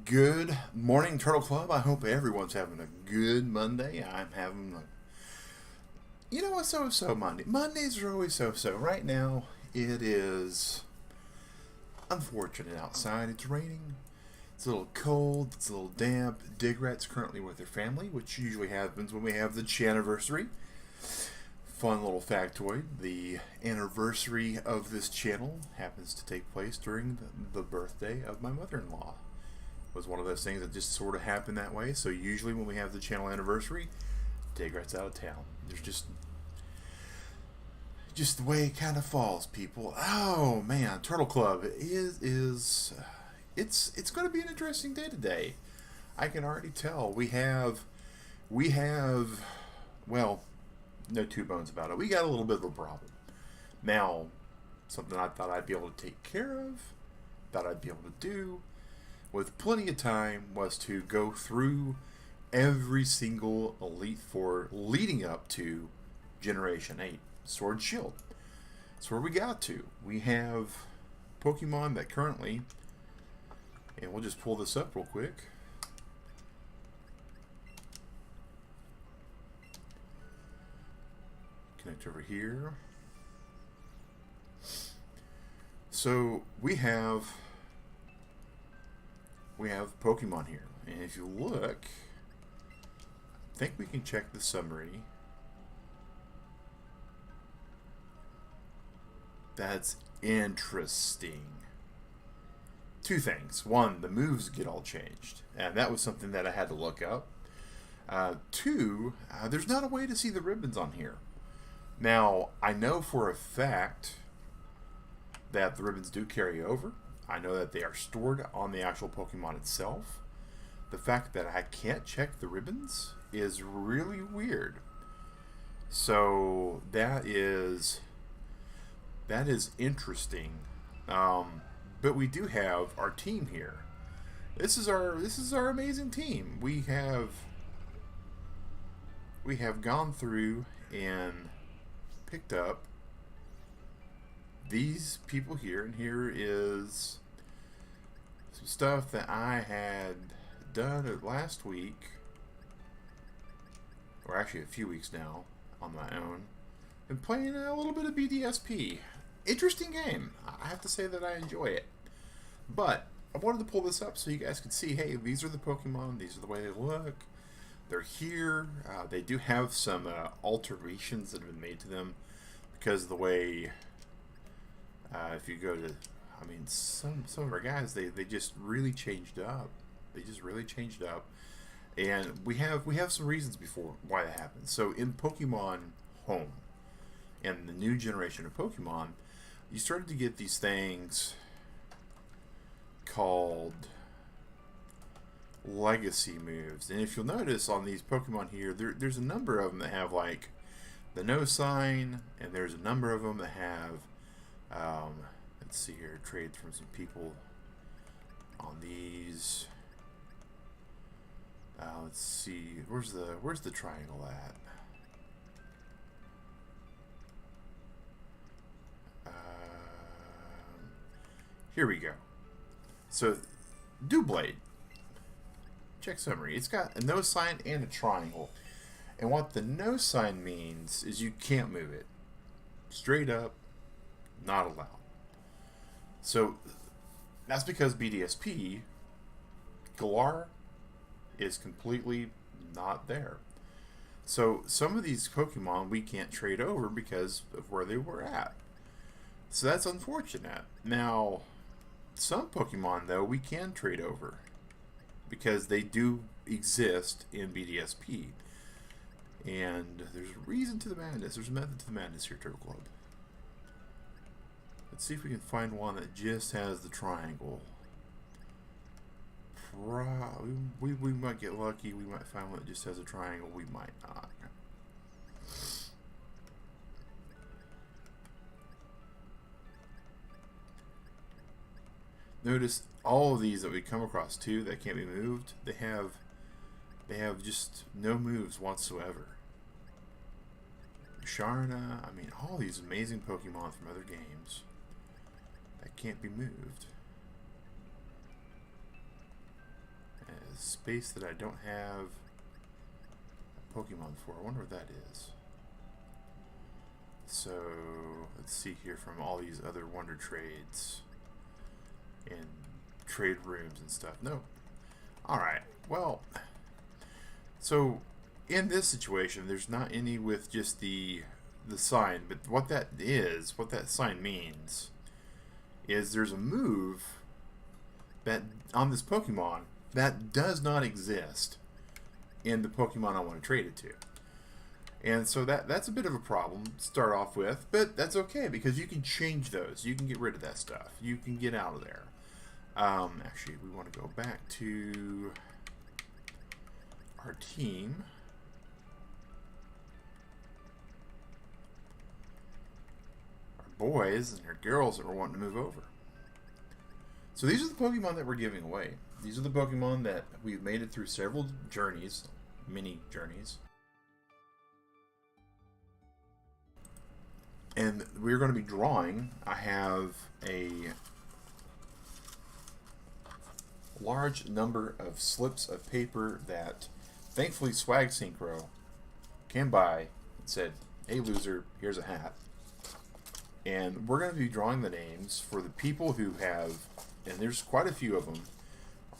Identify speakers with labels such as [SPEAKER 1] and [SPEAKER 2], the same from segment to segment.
[SPEAKER 1] Good morning, Turtle Club. I hope everyone's having a good Monday. I'm having a so-so Monday. Mondays are always so-so. Right now, it is unfortunate outside. It's raining. It's a little cold. It's a little damp. Digrat's currently with her family, which usually happens when we have the anniversary. Fun little factoid. The anniversary of this channel happens to take place during the birthday of my mother-in-law. Was one of those things that just sort of happened that way. So usually when we have the channel anniversary, Digrat's out of town. There's just the way it kind of falls, people. Oh man, Turtle Club is it's going to be an interesting day today. I can already tell. We have well, no two bones about it. We got a little bit of a problem. Now, something I thought I'd be able to take care of, thought I'd be able to do with plenty of time, was to go through every single Elite Four leading up to Generation 8, Sword and Shield. That's where we got to. We have Pokemon that currently, and we'll just pull this up real quick. Connect over here. So we have Pokemon here, and if you look, I think we can check the summary. That's interesting. Two things. One, the moves get all changed, and that was something that I had to look up. Two, there's not a way to see the ribbons on here. Now, I know for a fact that the ribbons do carry over. I know that they are stored on the actual Pokemon itself. The fact that I can't check the ribbons is really weird. So that is interesting. But we do have our team here. This is our amazing team. We have gone through and picked up these people here, and here is some stuff that I had done last week, or actually a few weeks now, on my own. Been playing a little bit of BDSP. Interesting game. I have to say that I enjoy it. But I wanted to pull this up so you guys could see, hey, these are the Pokemon, these are the way they look. They're here. They do have some alterations that have been made to them because of the way, if you go to, I mean, some of our guys, they just really changed up. They just really changed up, and we have some reasons before why that happened. So in Pokemon Home, and the new generation of Pokemon, you started to get these things called legacy moves, and if you'll notice on these Pokemon here, there's a number of them that have like the no sign, and there's a number of them that have let's see here, trade from some people on these. Let's see, where's the triangle at? Here we go. So Doublade, check summary. It's got a no sign and a triangle, and what the no sign means is you can't move it. Straight up, not allowed. So that's because BDSP Galar is completely not there. So some of these Pokemon we can't trade over because of where they were at. So that's unfortunate. Now, some Pokemon though we can trade over because they do exist in BDSP. And there's a reason to the madness. There's a method to the madness here, Turtle Club. Let's see if we can find one that just has the triangle. We might get lucky. We might find one that just has a triangle. We might not. Notice all of these that we come across too that can't be moved. They have just no moves whatsoever. Sharna, I mean, all these amazing Pokemon from other games that can't be moved. space that I don't have a Pokemon for. I wonder what that is. So let's see here from all these other Wonder Trades and trade rooms and stuff. No. Alright, well, so in this situation, there's not any with just the sign, but what that is, what that sign means, is there's a move that on this Pokemon that does not exist in the Pokemon I want to trade it to. And so that's a bit of a problem to start off with, but that's okay because you can change those. You can get rid of that stuff. You can get out of there. Actually, we want to go back to our team. Our boys and our girls that we're wanting to move over. So these are the Pokemon that we're giving away. These are the Pokemon that we've made it through several journeys, mini journeys. And we're going to be drawing. I have a large number of slips of paper that thankfully Swag Synchro came by and said, "Hey loser, here's a hat." And we're going to be drawing the names for the people who have, and there's quite a few of them,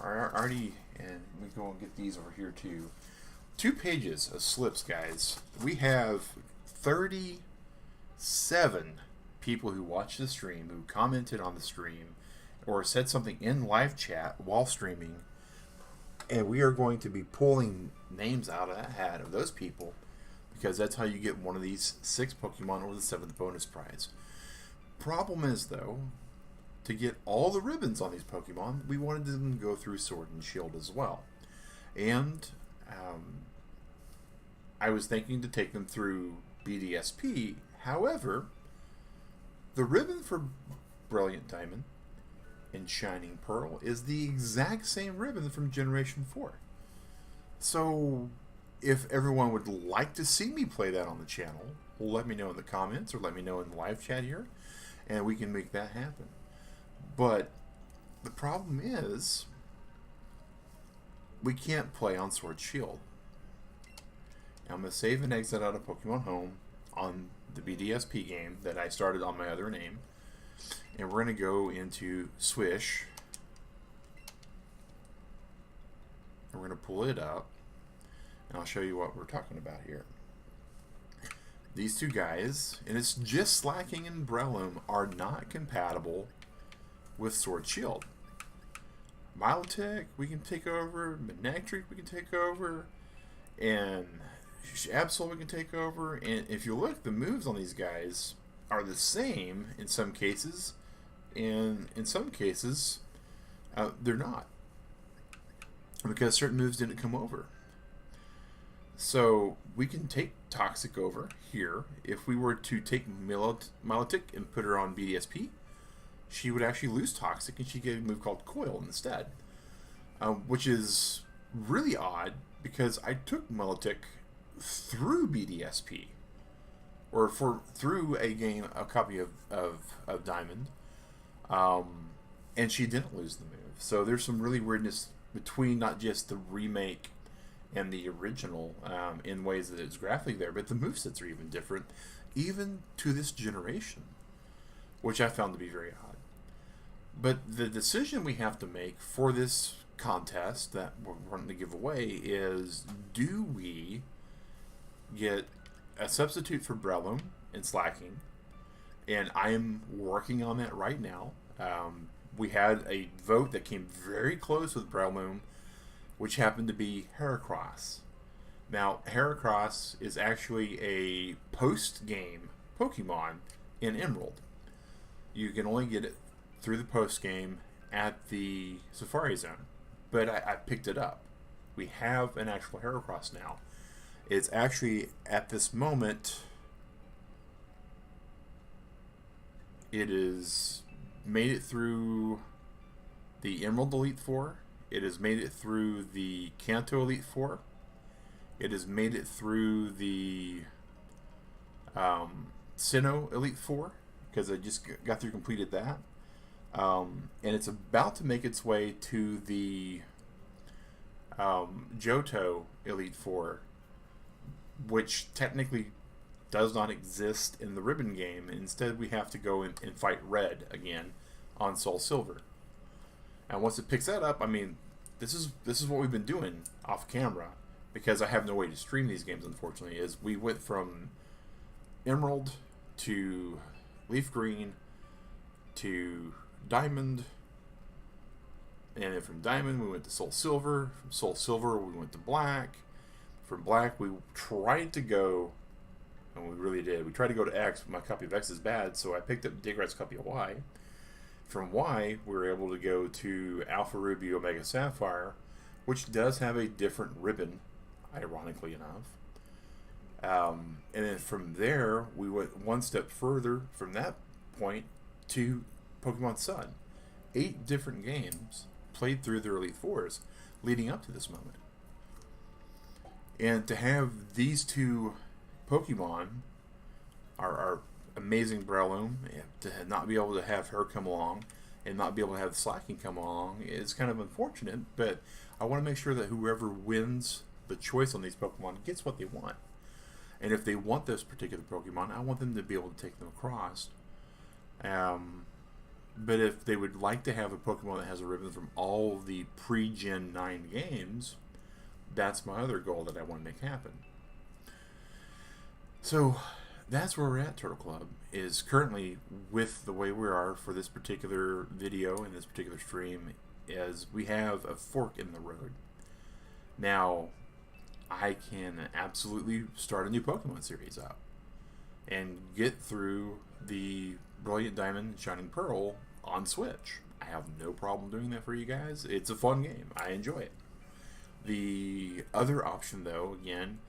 [SPEAKER 1] are already, and we go and get these over here too. 2 pages of slips, guys. We have 37 people who watched the stream, who commented on the stream, or said something in live chat while streaming, and we are going to be pulling names out of that hat of those people, because that's how you get one of these 6 Pokemon or the 7th bonus prize. Problem is, though, to get all the ribbons on these Pokemon, we wanted them to go through Sword and Shield as well. And I was thinking to take them through BDSP. However, the ribbon for Brilliant Diamond and Shining Pearl is the exact same ribbon from Generation 4. So if everyone would like to see me play that on the channel, let me know in the comments or let me know in the live chat here, and we can make that happen. But the problem is we can't play on Sword Shield. Now I'm going to save and exit out of Pokemon Home on the BDSP game that I started on my other name. And we're going to go into Swish. And we're going to pull it up. And I'll show you what we're talking about here. These 2 guys, and it's just Slacking and Breloom, are not compatible with Sword Shield. Milotic we can take over, Manectric we can take over, and Absol we can take over. And if you look, the moves on these guys are the same in some cases, and in some cases they're not, because certain moves didn't come over. So we can take Toxic over here. If we were to take Milotic and put her on BDSP, she would actually lose Toxic and she'd get a move called Coil instead, which is really odd because I took Milotic through BDSP, or through a copy of Diamond, and she didn't lose the move. So there's some really weirdness between not just the remake and the original in ways that it's graphically there, but the movesets are even different, even to this generation, which I found to be very odd. But the decision we have to make for this contest that we're wanting to give away is, do we get a substitute for Breloom and Slacking? And I am working on that right now. We had a vote that came very close with Breloom, which happened to be Heracross. Now, Heracross is actually a post-game Pokemon in Emerald. You can only get it through the post-game at the Safari Zone. But I picked it up. We have an actual Heracross now. It's actually, at this moment, it is made it through the Emerald Elite Four. It has made it through the Kanto Elite Four. It has made it through the Sinnoh Elite Four, because I just got through completed that. And it's about to make its way to the Johto Elite Four, which technically does not exist in the Ribbon game. Instead, we have to go and fight Red again on Soul Silver. And once it picks that up, I mean, this is what we've been doing off camera, because I have no way to stream these games, unfortunately. Is we went from Emerald to Leaf Green to Diamond, and then from Diamond we went to Soul Silver. From Soul Silver we went to Black. From Black we tried to go, and we really did, we tried to go to X, but my copy of X is bad, so I picked up Digrat's copy of Y. From Y we were able to go to Alpha Ruby Omega Sapphire, which does have a different ribbon, ironically enough. And then from there we went one step further from that point to Pokemon Sun. 8 different games played through the Elite Fours leading up to this moment. And to have these two Pokemon, our amazing Breloom, to not be able to have her come along and not be able to have Slaking come along is kind of unfortunate, but I want to make sure that whoever wins the choice on these Pokemon gets what they want. And if they want those particular Pokemon, I want them to be able to take them across. But if they would like to have a Pokemon that has a ribbon from all the pre-Gen 9 games, that's my other goal that I want to make happen. So that's where we're at, Turtle Club, is currently with the way we are for this particular video and this particular stream, as we have a fork in the road. Now, I can absolutely start a new Pokemon series up and get through the Brilliant Diamond and Shining Pearl on Switch. I have no problem doing that for you guys. It's a fun game. I enjoy it. The other option, though, again,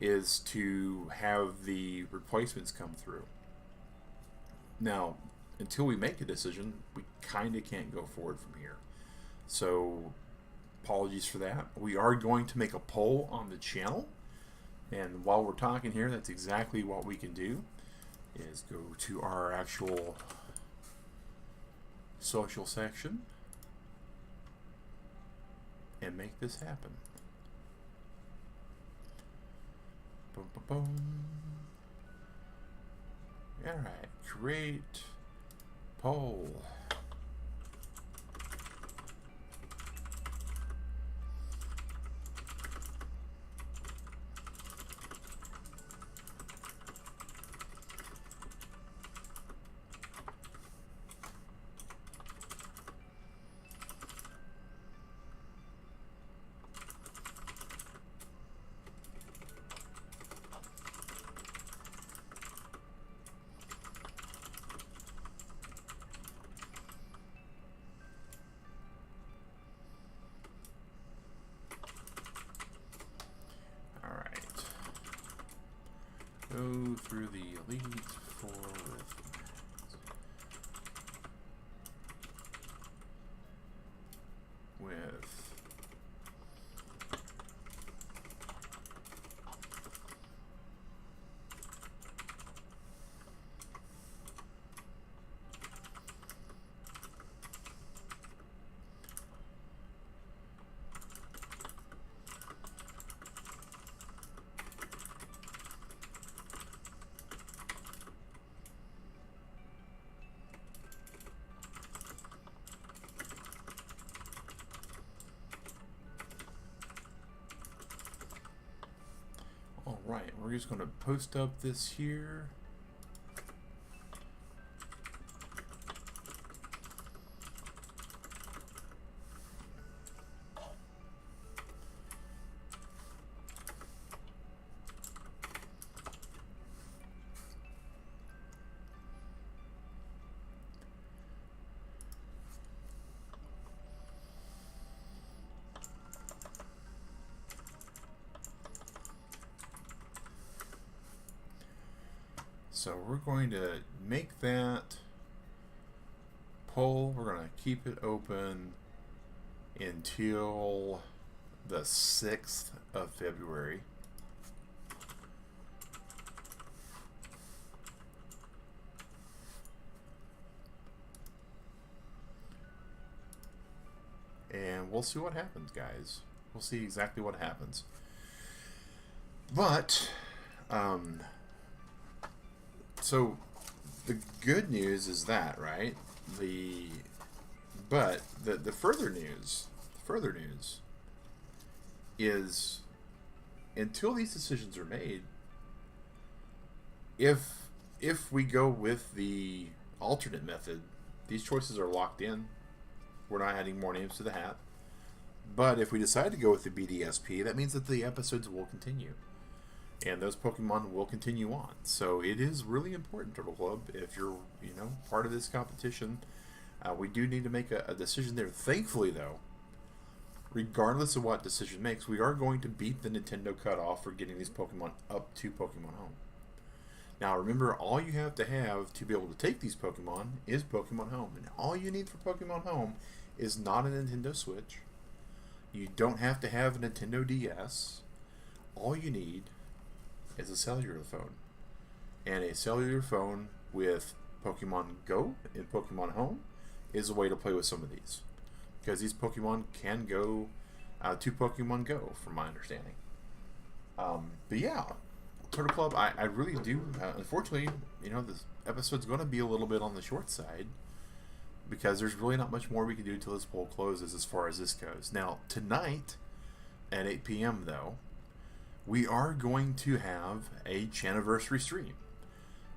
[SPEAKER 1] is to have the replacements come through. Now, until we make a decision, we kind of can't go forward from here. So, apologies for that. We are going to make a poll on the channel, and while we're talking here, that's exactly what we can do, is go to our actual social section and make this happen. Boom, boom, boom. Alright, create poll. Go through the Elite Four with Alright, we're just going to post up this here. So we're going to make that poll. We're going to keep it open until the 6th of February. And we'll see what happens, guys. We'll see exactly what happens. But, so the good news is that, right? The further news is, until these decisions are made, if we go with the alternate method, these choices are locked in. We're not adding more names to the hat. But if we decide to go with the BDSP, that means that the episodes will continue. And those Pokemon will continue on. So it is really important, Turtle Club, if you're, part of this competition. We do need to make a decision there. Thankfully, though, regardless of what decision makes, we are going to beat the Nintendo cutoff for getting these Pokemon up to Pokemon Home. Now, remember, all you have to be able to take these Pokemon is Pokemon Home. And all you need for Pokemon Home is not a Nintendo Switch. You don't have to have a Nintendo DS. All you need is a cellular phone. And a cellular phone with Pokemon Go and Pokemon Home is a way to play with some of these. Because these Pokemon can go to Pokemon Go, from my understanding. But yeah, Turtle Club, I really do. Unfortunately, this episode's going to be a little bit on the short side, because there's really not much more we can do until this poll closes as far as this goes. Now, tonight at 8 p.m., though, we are going to have a Chaniversary stream.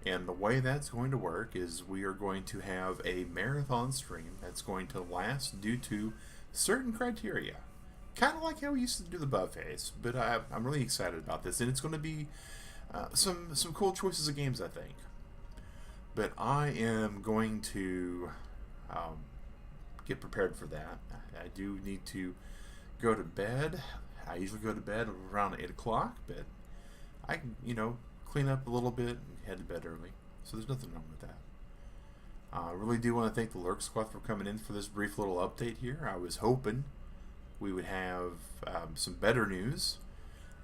[SPEAKER 1] And the way that's going to work is we are going to have a marathon stream that's going to last due to certain criteria. Kind of like how we used to do the buffets, but I'm really excited about this. And it's going to be some cool choices of games, I think. But I am going to get prepared for that. I do need to go to bed. I usually go to bed around 8 o'clock, but I can, clean up a little bit and head to bed early. So there's nothing wrong with that. I really do want to thank the Lurk Squad for coming in for this brief little update here. I was hoping we would have some better news.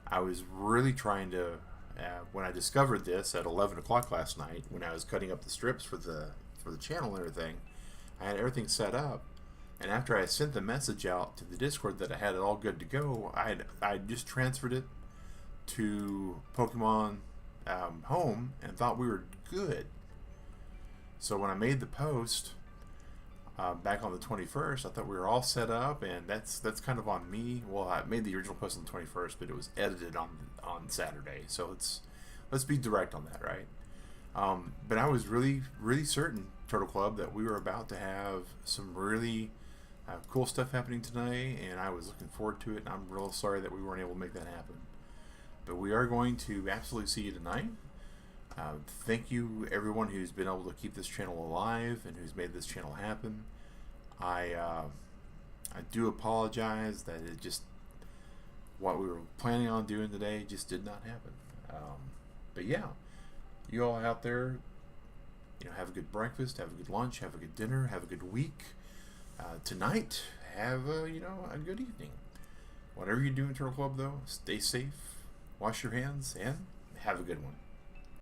[SPEAKER 1] I was really trying to, when I discovered this at 11 o'clock last night, when I was cutting up the strips for the channel and everything, I had everything set up. And after I sent the message out to the Discord that I had it all good to go, I just transferred it to Pokemon Home and thought we were good. So when I made the post back on the 21st, I thought we were all set up, and that's kind of on me. Well, I made the original post on the 21st, but it was edited on Saturday. So let's be direct on that, right? But I was really, really certain, Turtle Club, that we were about to have some really cool stuff happening tonight, and I was looking forward to it, and I'm real sorry that we weren't able to make that happen. But we are going to absolutely see you tonight. Thank you, everyone who's been able to keep this channel alive and who's made this channel happen. I do apologize that it just, what we were planning on doing today just did not happen. But yeah, you all out there, have a good breakfast, have a good lunch, have a good dinner, have a good week. Tonight, have a good evening. Whatever you do in Turtle Club, though, stay safe, wash your hands, and have a good one.